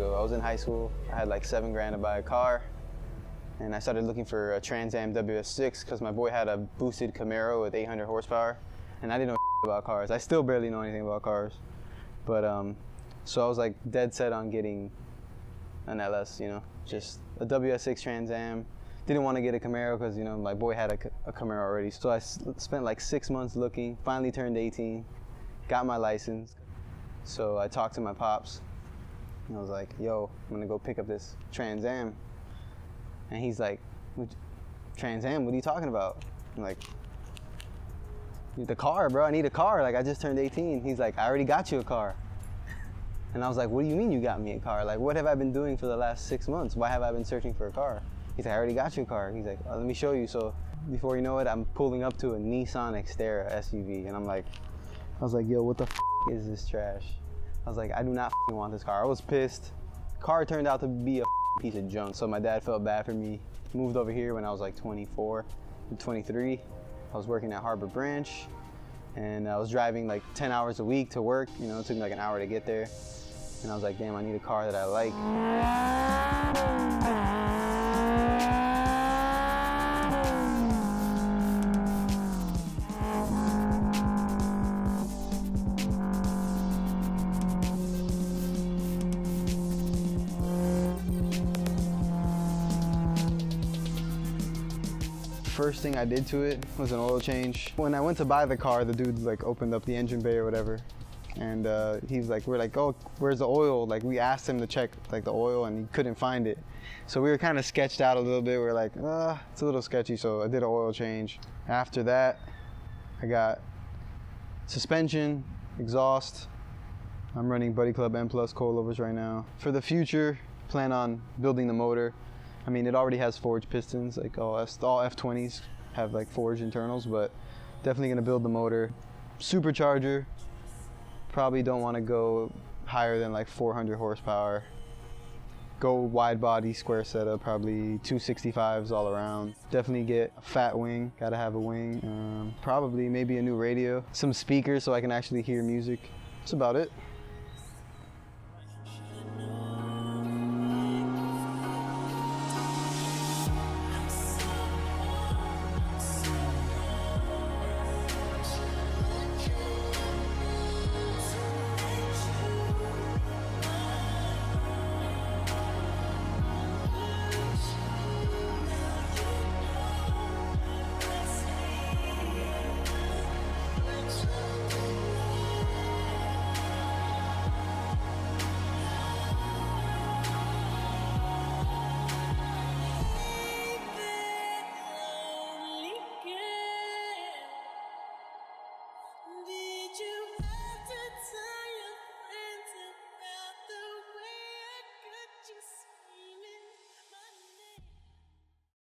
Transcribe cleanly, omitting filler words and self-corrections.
ago. I was in high school. I had like 7 grand to buy a car. And I started looking for a Trans Am WS6 because my boy had a boosted Camaro with 800 horsepower. And I didn't know about cars. I still barely know anything about cars. But so I was like dead set on getting an LS, you know, just a WS6 Trans Am. Didn't want to get a Camaro because, you know, my boy had a Camaro already. So I spent like 6 months looking, finally turned 18, got my license. So I talked to my pops and I was like, yo, I'm gonna go pick up this Trans Am. And he's like, Trans Am, what are you talking about? I'm like, the car, bro, I need a car. Like, I just turned 18. He's like, I already got you a car. And I was like, what do you mean you got me a car? Like, what have I been doing for the last 6 months? Why have I been searching for a car? He's like, I already got you a car. He's like, let me show you. So before you know it, I'm pulling up to a Nissan Xterra SUV. And I was like, yo, what the is this trash? I was like, I do not want this car. I was pissed. Car turned out to be a piece of junk. So my dad felt bad for me. Moved over here when I was like 24, 23. I was working at Harbor Branch and I was driving like 10 hours a week to work. You know, it took me like an hour to get there. And I was like, damn, I need a car that I like. First thing I did to it was an oil change. When I went to buy the car, the dude like opened up the engine bay or whatever. And he's like, we're like, oh, where's the oil? Like we asked him to check like the oil and he couldn't find it. So we were kind of sketched out a little bit. We were like, it's a little sketchy. So I did an oil change. After that, I got suspension, exhaust. I'm running Buddy Club M Plus coilovers right now. For the future, plan on building the motor. I mean, it already has forged pistons, like all F20s have like forged internals, but definitely gonna build the motor. Supercharger, probably don't wanna go higher than like 400 horsepower. Go wide body, square setup, probably 265s all around. Definitely get a fat wing, gotta have a wing. Probably maybe a new radio, some speakers so I can actually hear music. That's about it.